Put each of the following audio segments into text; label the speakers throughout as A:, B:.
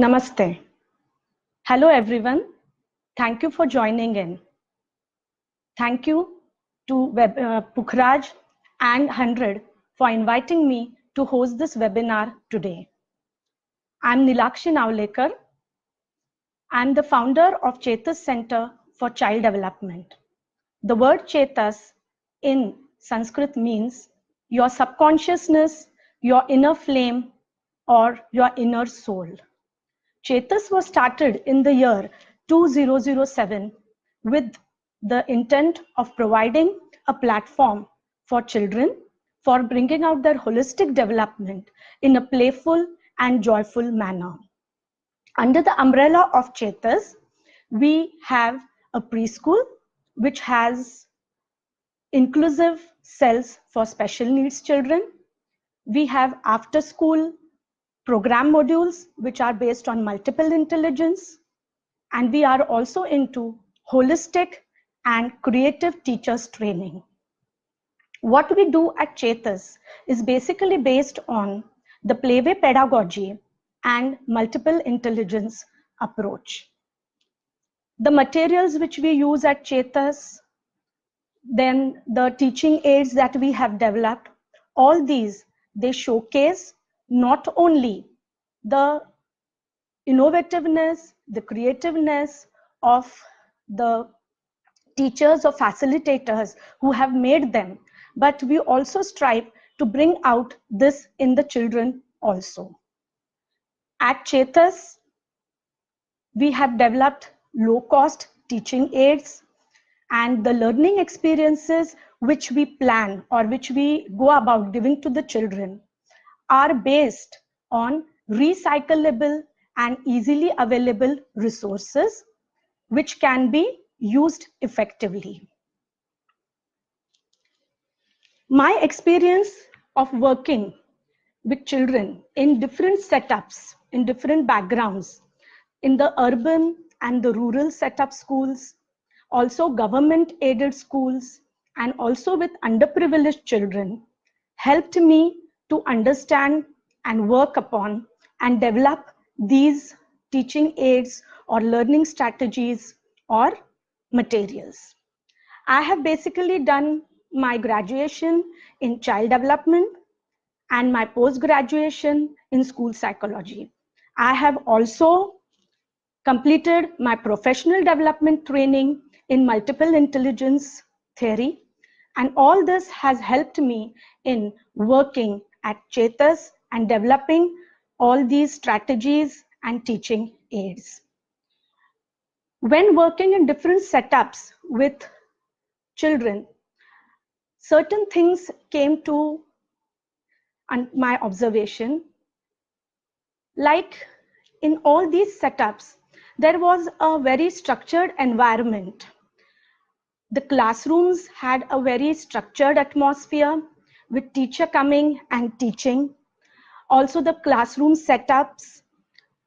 A: Namaste. Hello everyone. Thank you for joining in. Thank you to Pukhraj and HundrED for inviting me to host this webinar today. I'm Neelakshi Naolekar. I'm the founder of Chetas Center for Child Development. The word Chetas in Sanskrit means your subconsciousness, your inner flame, or your inner soul. Chetas was started in the year 2007 with the intent of providing a platform for children for bringing out their holistic development in a playful and joyful manner. Under the umbrella of Chetas, we have a preschool which has inclusive cells for special needs children. We have after school program modules which are based on multiple intelligence, and we are also into holistic and creative teachers training. What we do at Chetas is basically based on the playway pedagogy and multiple intelligence approach. The materials which we use at Chetas, then the teaching aids that we have developed, all these, they showcase not only the innovativeness, the creativeness of the teachers or facilitators who have made them, but we also strive to bring out this in the children also. At Chetas, we have developed low-cost teaching aids, and the learning experiences which we plan or which we go about giving to the children are based on recyclable and easily available resources which can be used effectively. My experience of working with children in different setups, in different backgrounds, in the urban and the rural setup schools, also government aided schools, and also with underprivileged children, helped me to understand and work upon and develop these teaching aids or learning strategies or materials. I have basically done my graduation in child development and my post-graduation in school psychology. I have also completed my professional development training in multiple intelligence theory, and all this has helped me in working at Chetas and developing all these strategies and teaching aids. When working in different setups with children, certain things came to my observation. Like in all these setups, there was a very structured environment. The classrooms had a very structured atmosphere with teacher coming and teaching. Also the classroom setups,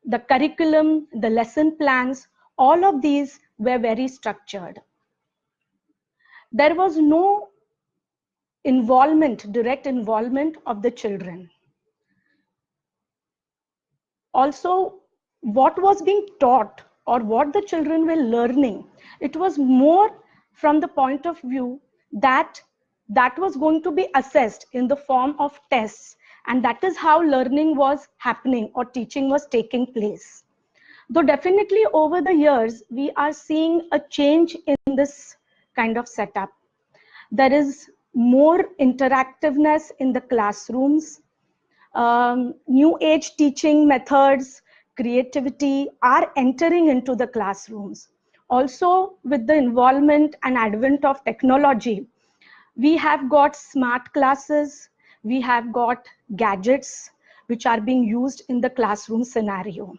A: the curriculum, the lesson plans, all of these were very structured. There was no involvement, direct involvement of the children. Also, what was being taught or what the children were learning, it was more from the point of view that that was going to be assessed in the form of tests, and that is how learning was happening or teaching was taking place. Though definitely over the years, we are seeing a change in this kind of setup. There is more interactiveness in the classrooms. New age teaching methods, creativity are entering into the classrooms. Also, with the involvement and advent of technology, we have got smart classes, we have got gadgets which are being used in the classroom scenario.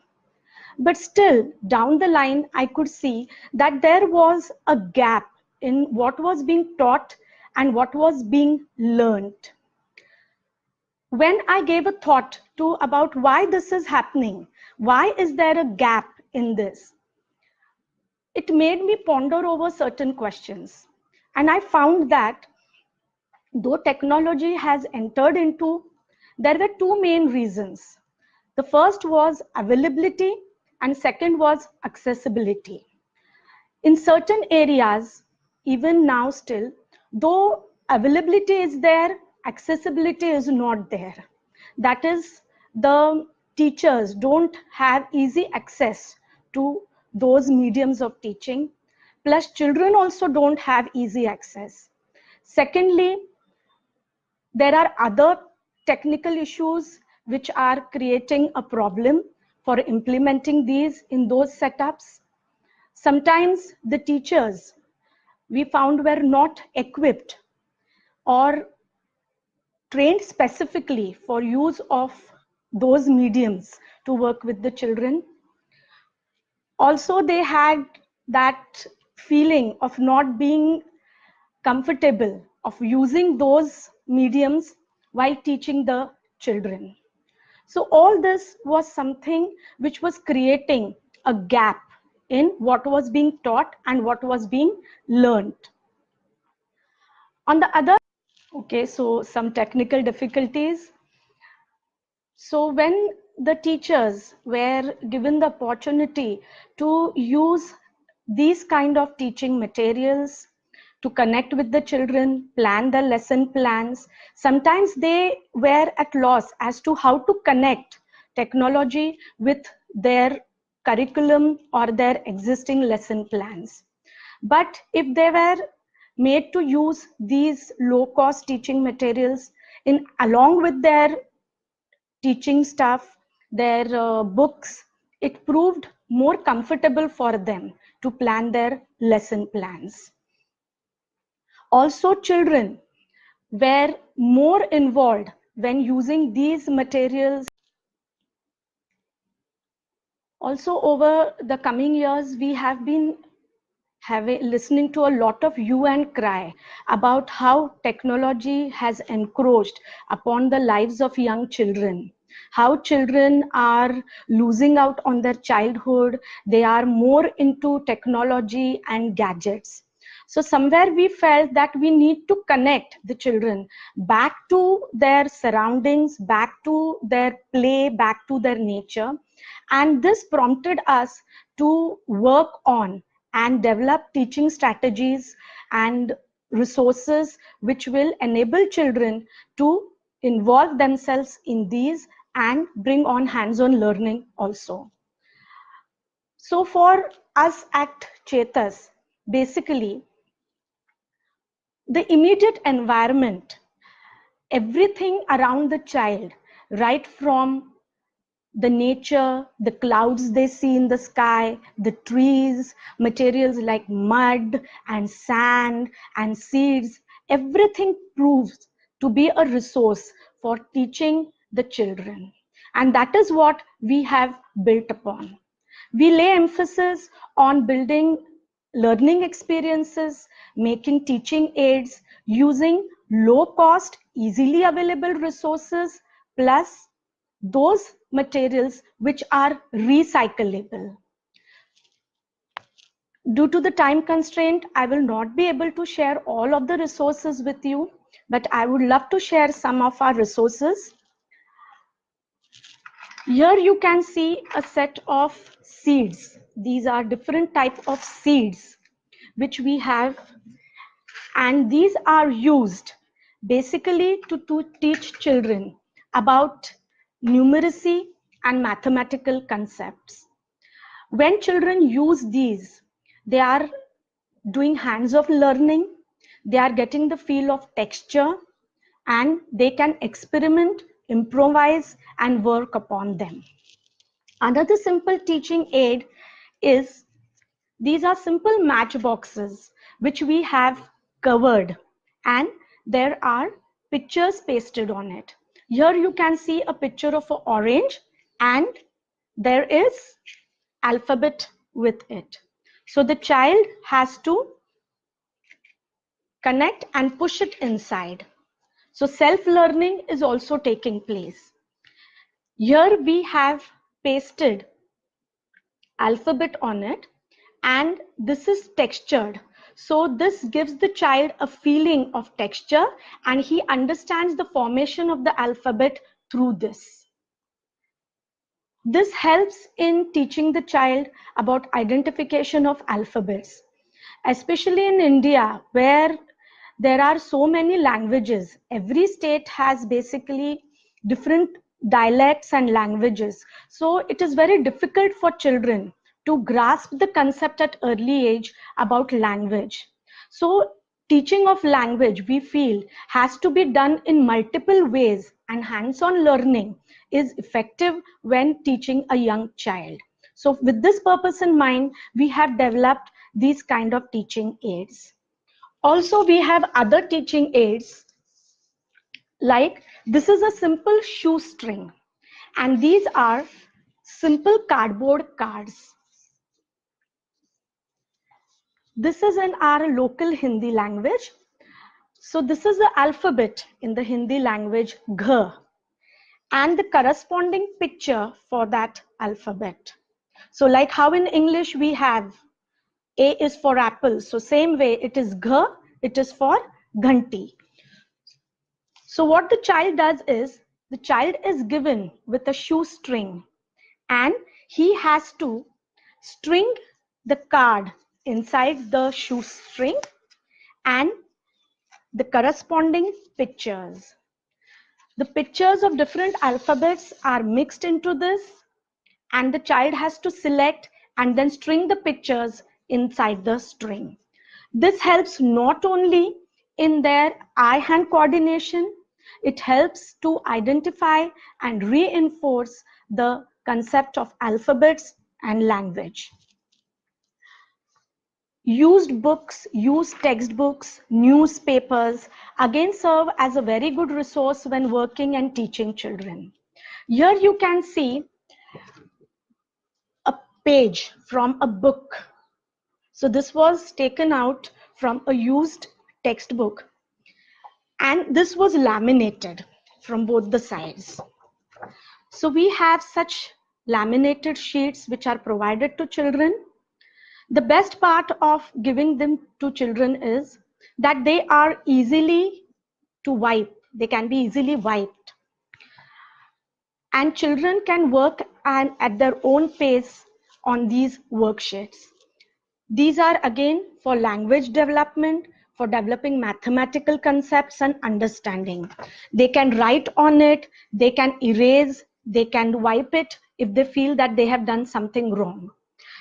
A: But still, down the line, I could see that there was a gap in what was being taught and what was being learned. When I gave a thought to about why this is happening, why is there a gap in this, it made me ponder over certain questions. And I found that though technology has entered into, there were two main reasons. The first was availability and second was accessibility. In certain areas, even now still, though availability is there, accessibility is not there. That is, the teachers don't have easy access to those mediums of teaching, plus children also don't have easy access. Secondly, there are other technical issues which are creating a problem for implementing these in those setups. Sometimes the teachers we found were not equipped or trained specifically for use of those mediums to work with the children. Also, they had that feeling of not being comfortable of using those mediums while teaching the children. So all this was something which was creating a gap in what was being taught and what was being learned. On the other, okay, so some technical difficulties. So when the teachers were given the opportunity to use these kind of teaching materials to connect with the children, plan the lesson plans, sometimes they were at loss as to how to connect technology with their curriculum or their existing lesson plans. But if they were made to use these low cost teaching materials in along with their teaching stuff, their books, it proved more comfortable for them to plan their lesson plans. Also, children were more involved when using these materials. Also, over the coming years, we have been listening to a lot of hue and cry about how technology has encroached upon the lives of young children, how children are losing out on their childhood, they are more into technology and gadgets. So somewhere we felt that we need to connect the children back to their surroundings, back to their play, back to their nature. And this prompted us to work on and develop teaching strategies and resources which will enable children to involve themselves in these and bring on hands-on learning also. So for us at Chetas, basically, the immediate environment, everything around the child, right from the nature, the clouds they see in the sky, the trees, materials like mud and sand and seeds, everything proves to be a resource for teaching the children. And that is what we have built upon. We lay emphasis on building learning experiences, making teaching aids, using low cost, easily available resources, plus those materials which are recyclable. Due to the time constraint, I will not be able to share all of the resources with you, but I would love to share some of our resources. Here you can see a set of seeds. These are different types of seeds which we have, and these are used basically to teach children about numeracy and mathematical concepts. When children use these, they are doing hands-on learning, they are getting the feel of texture, and they can experiment, improvise, and work upon them. Another simple teaching aid is these are simple matchboxes which we have covered, and there are pictures pasted on it. Here you can see a picture of an orange and there is alphabet with it. So the child has to connect and push it inside. So self-learning is also taking place. Here we have pasted alphabet on it, and this is textured. So this gives the child a feeling of texture, and he understands the formation of the alphabet through this. This helps in teaching the child about identification of alphabets, especially in India, where there are so many languages. Every state has basically different dialects and languages. So it is very difficult for children to grasp the concept at early age about language. So teaching of language, we feel, has to be done in multiple ways, and hands-on learning is effective when teaching a young child. So with this purpose in mind, we have developed these kind of teaching aids. Also, we have other teaching aids, like this is a simple shoestring, and these are simple cardboard cards. This is in our local Hindi language. So this is the alphabet in the Hindi language, Gh, and the corresponding picture for that alphabet. So like how in English we have A is for apple, so same way it is Gh, it is for Ghanti. So what the child does is, the child is given with a shoestring, and he has to string the card inside the shoestring and the corresponding pictures. The pictures of different alphabets are mixed into this, and the child has to select and then string the pictures inside the string. This helps not only in their eye-hand coordination, it helps to identify and reinforce the concept of alphabets and language. Used books, used textbooks, newspapers again serve as a very good resource when working and teaching children. Here you can see a page from a book. So this was taken out from a used textbook, and this was laminated from both the sides. So we have such laminated sheets which are provided to children. The best part of giving them to children is that they are easily to wipe. They can be easily wiped. And children can work at their own pace on these worksheets. These are again for language development, for developing mathematical concepts and understanding. They can write on it, they can erase, they can wipe it if they feel that they have done something wrong.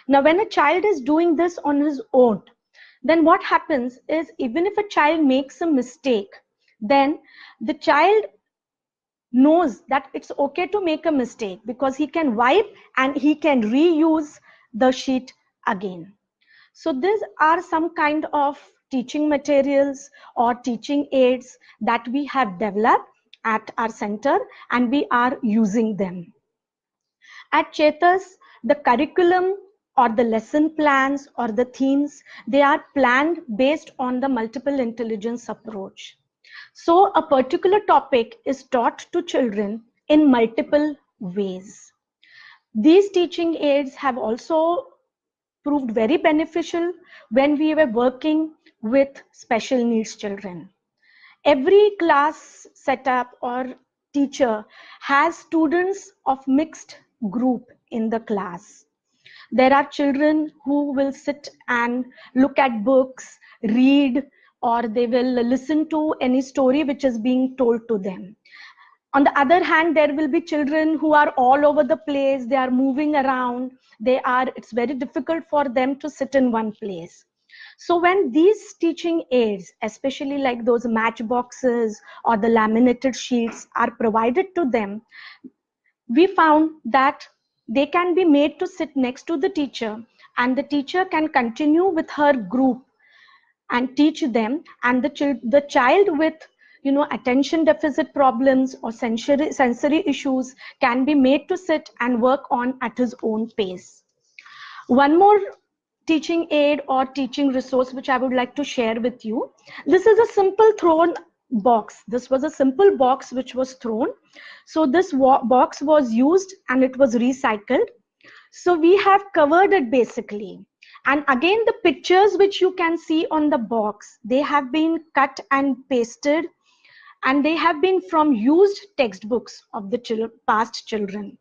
A: Now, when a child is doing this on his own, then what happens is, even if a child makes a mistake, then the child knows that it's okay to make a mistake because he can wipe and he can reuse the sheet again. So these are some kind of teaching materials or teaching aids that we have developed at our center, and we are using them. At Chetas, the curriculum or the lesson plans or the themes, they are planned based on the multiple intelligence approach. So a particular topic is taught to children in multiple ways. These teaching aids have also proved very beneficial when we were working with special needs children. Every class setup or teacher has students of mixed group in the class. There are children who will sit and look at books, read, or they will listen to any story which is being told to them. On the other hand, there will be children who are all over the place, they are moving around, it's very difficult for them to sit in one place. So when these teaching aids, especially like those matchboxes or the laminated sheets, are provided to them, we found that they can be made to sit next to the teacher, and the teacher can continue with her group and teach them, and the child with attention deficit problems or sensory issues can be made to sit and work on at his own pace. One more teaching aid or teaching resource which I would like to share with you. This is a simple thrown box. This was a simple box which was thrown. So this box was used and it was recycled. So we have covered it basically. And again, the pictures which you can see on the box, they have been cut and pasted, and they have been from used textbooks of the past children.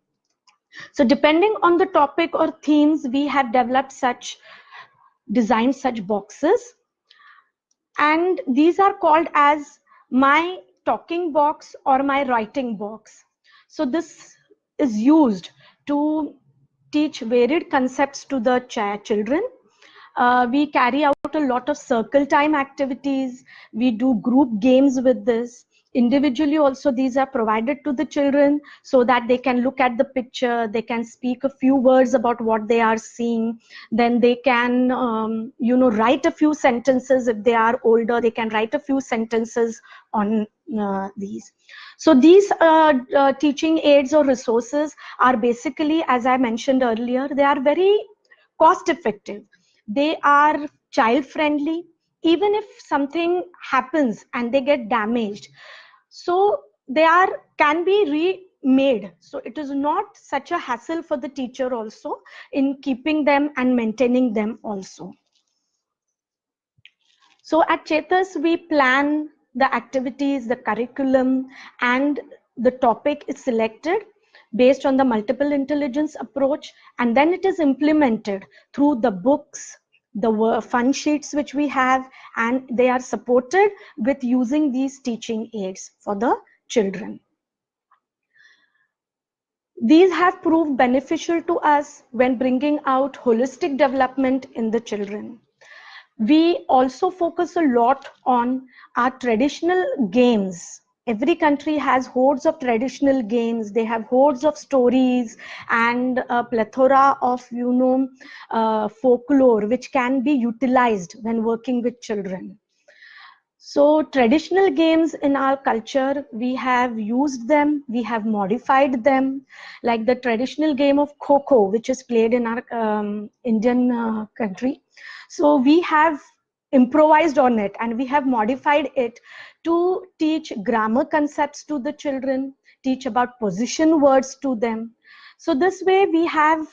A: So depending on the topic or themes, we have designed such boxes, and these are called as my talking box or my writing box. So this is used to teach varied concepts to the children. We carry out a lot of circle time activities. We do group games with this. Individually also, these are provided to the children so that they can look at the picture, they can speak a few words about what they are seeing, then they can write a few sentences. If they are older, they can write a few sentences on these. So these teaching aids or resources are basically, as I mentioned earlier, they are very cost effective. They are child friendly. Even if something happens and they get damaged, so they can be remade. So it is not such a hassle for the teacher also in keeping them and maintaining them also. So at Chetas, we plan the activities, the curriculum, and the topic is selected based on the multiple intelligence approach, and then it is implemented through the books, the fun sheets which we have, and they are supported with using these teaching aids for the children. These have proved beneficial to us when bringing out holistic development in the children. We also focus a lot on our traditional games. Every country has hordes of traditional games. They have hordes of stories and a plethora of folklore which can be utilized when working with children. So traditional games in our culture, we have used them, we have modified them, like the traditional game of Kho, which is played in our Indian country. So we have improvised on it and we have modified it to teach grammar concepts to the children, teach about position words to them. So this way we have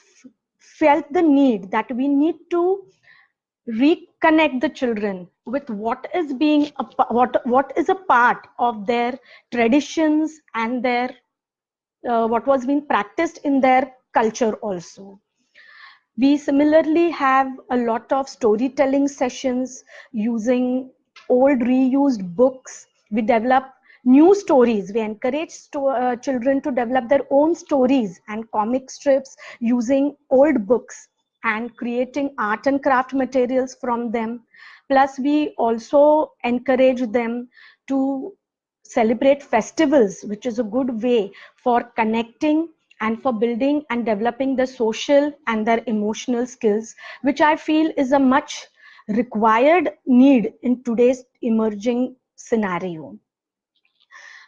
A: felt the need that we need to reconnect the children with what is a part of their traditions and their what was being practiced in their culture also. We similarly have a lot of storytelling sessions using old reused books. We develop new stories. We encourage children to develop their own stories and comic strips using old books and creating art and craft materials from them. Plus, we also encourage them to celebrate festivals, which is a good way for connecting and for building and developing the social and their emotional skills, which I feel is a much required need in today's emerging scenario.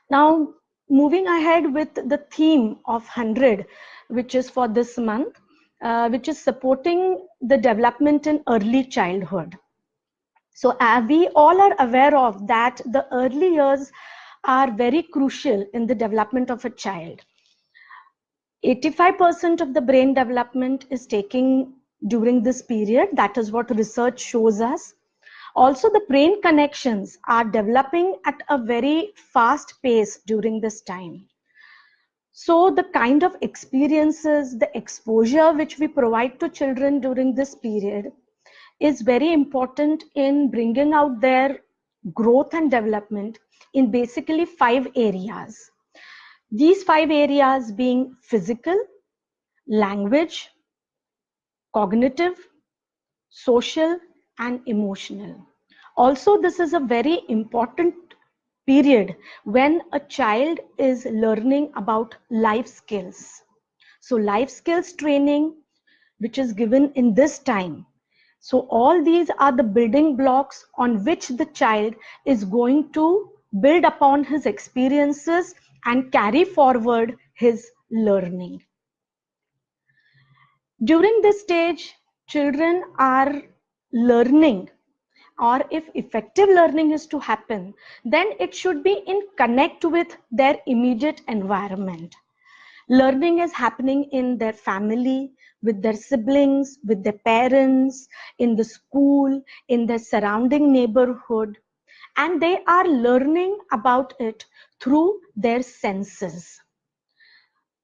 A: Now, moving ahead with the theme of HundrED, which is for this month, which is supporting the development in early childhood. So we all are aware of that the early years are very crucial in the development of a child. 85% of the brain development is taking during this period. That is what research shows us. Also, the brain connections are developing at a very fast pace during this time. So the kind of experiences, the exposure which we provide to children during this period is very important in bringing out their growth and development in basically 5 areas. These 5 areas being physical, language, cognitive, social, and emotional. Also, this is a very important period when a child is learning about life skills. So life skills training, which is given in this time. So all these are the building blocks on which the child is going to build upon his experiences and carry forward his learning. During this stage, children are learning, or if effective learning is to happen, then it should be in connect with their immediate environment. Learning is happening in their family, with their siblings, with their parents, in the school, in their surrounding neighborhood, and they are learning about it through their senses.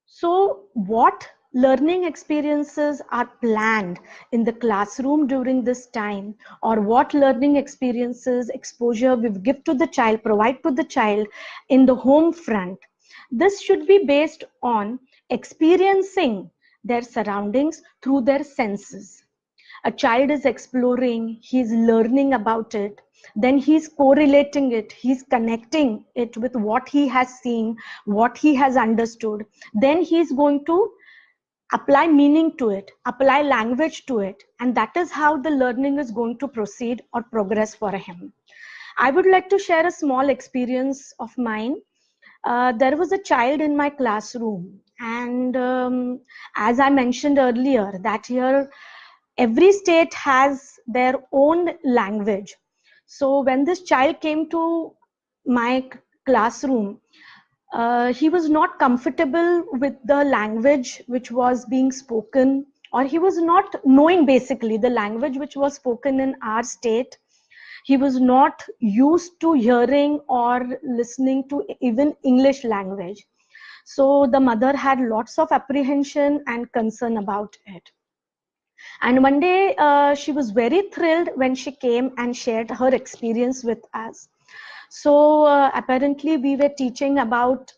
A: So what learning experiences are planned in the classroom during this time, or what learning experiences, exposure we give to the child, provide to the child in the home front. This should be based on experiencing their surroundings through their senses. A child is exploring, he's learning about it, then he's correlating it, he's connecting it with what he has seen, what he has understood. Then he's going to apply meaning to it, apply language to it, and that is how the learning is going to proceed or progress for him. I would like to share a small experience of mine. There was a child in my classroom, and as I mentioned earlier, that here every state has their own language. So when this child came to my classroom, he was not comfortable with the language which was being spoken, or he was not knowing basically the language which was spoken in our state. He was not used to hearing or listening to even English language. So the mother had lots of apprehension and concern about it. And one day she was very thrilled when she came and shared her experience with us. So apparently we were teaching about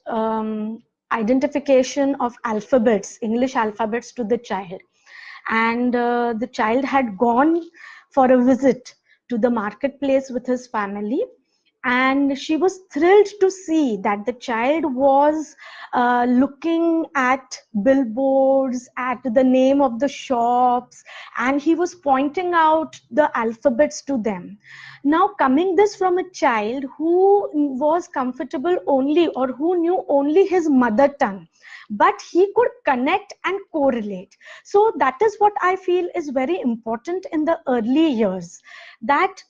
A: identification of alphabets, English alphabets, to the child. And the child had gone for a visit to the marketplace with his family, and she was thrilled to see that the child was looking at billboards, at the name of the shops, and he was pointing out the alphabets to them. Now, coming this from a child who was comfortable only, or who knew only his mother tongue, but he could connect and correlate. So that is what I feel is very important in the early years, that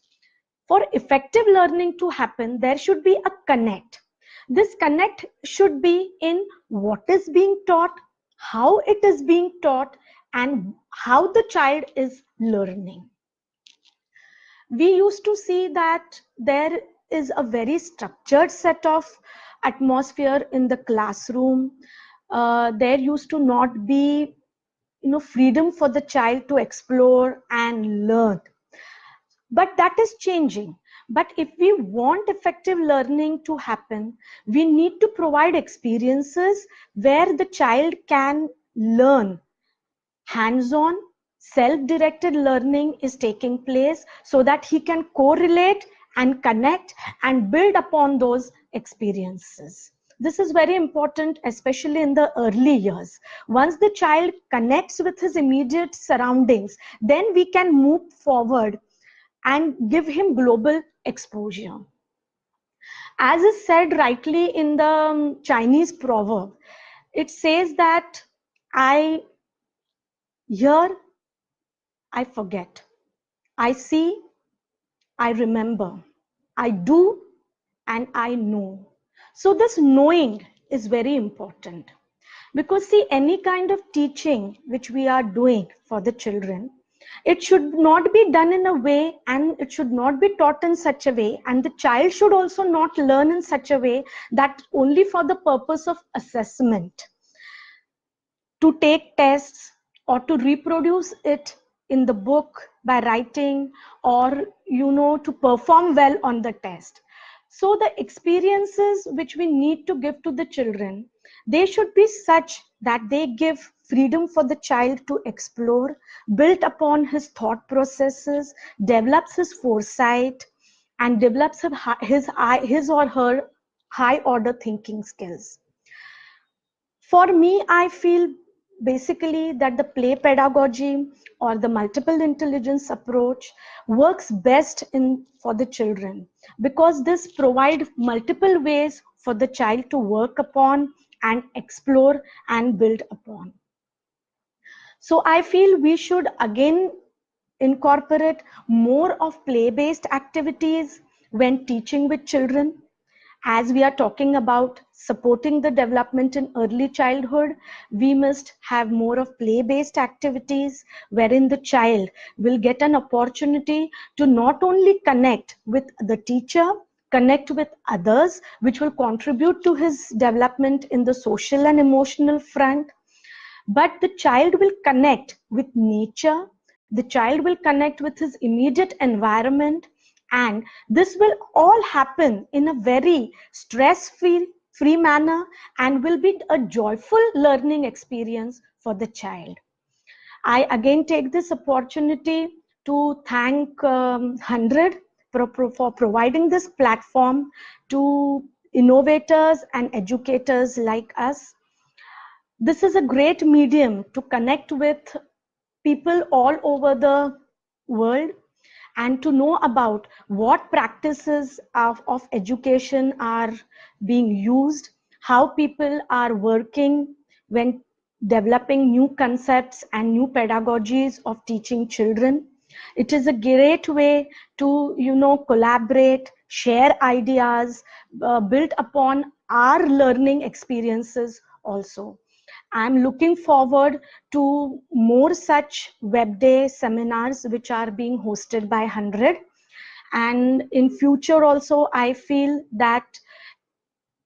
A: for effective learning to happen, there should be a connect. This connect should be in what is being taught, how it is being taught, and how the child is learning. We used to see that there is a very structured set of atmosphere in the classroom. There used to not be, freedom for the child to explore and learn. But that is changing. But if we want effective learning to happen, we need to provide experiences where the child can learn. Hands-on, self-directed learning is taking place so that he can correlate and connect and build upon those experiences. This is very important, especially in the early years. Once the child connects with his immediate surroundings, then we can move forward and give him global exposure. As is said rightly in the Chinese proverb, it says that I hear, I forget. I see, I remember. I do, and I know. So this knowing is very important. Because see, any kind of teaching which we are doing for the children, it should not be done in a way, and it should not be taught in such a way, and the child should also not learn in such a way that only for the purpose of assessment, to take tests or to reproduce it in the book by writing, or to perform well on the test. So the experiences which we need to give to the children, they should be such that they give freedom for the child to explore, build upon his thought processes, develops his foresight, and develops his or her high order thinking skills. For me, I feel basically that the play pedagogy or the multiple intelligence approach works best for the children, because this provides multiple ways for the child to work upon and explore and build upon. So I feel we should again incorporate more of play-based activities when teaching with children. As we are talking about supporting the development in early childhood, we must have more of play-based activities wherein the child will get an opportunity to not only connect with the teacher, connect with others, which will contribute to his development in the social and emotional front, but the child will connect with nature, the child will connect with his immediate environment, and this will all happen in a very stress-free manner and will be a joyful learning experience for the child. I again take this opportunity to thank HundrED for providing this platform to innovators and educators like us. This is a great medium to connect with people all over the world and to know about what practices of education are being used, how people are working when developing new concepts and new pedagogies of teaching children. It is a great way to, collaborate, share ideas, build upon our learning experiences also. I'm looking forward to more such web day seminars which are being hosted by HundrED. And in future also, I feel that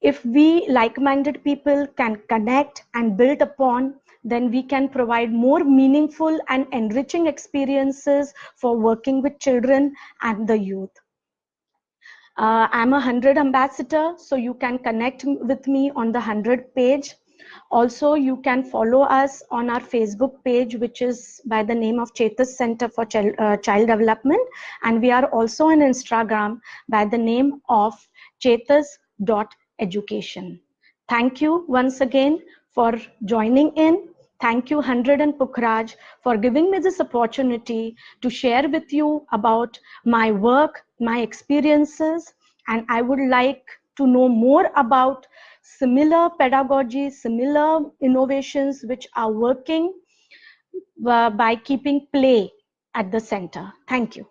A: if we like-minded people can connect and build upon, then we can provide more meaningful and enriching experiences for working with children and the youth. I'm a HundrED ambassador, so you can connect with me on the HundrED page. Also, you can follow us on our Facebook page, which is by the name of Chetas Center for Child Development. And we are also on Instagram by the name of chetas.education. Thank you once again for joining in. Thank you, HundrED and Pukhraj, for giving me this opportunity to share with you about my work, my experiences, and I would like to know more about similar pedagogy, similar innovations which are working by keeping play at the center. Thank you.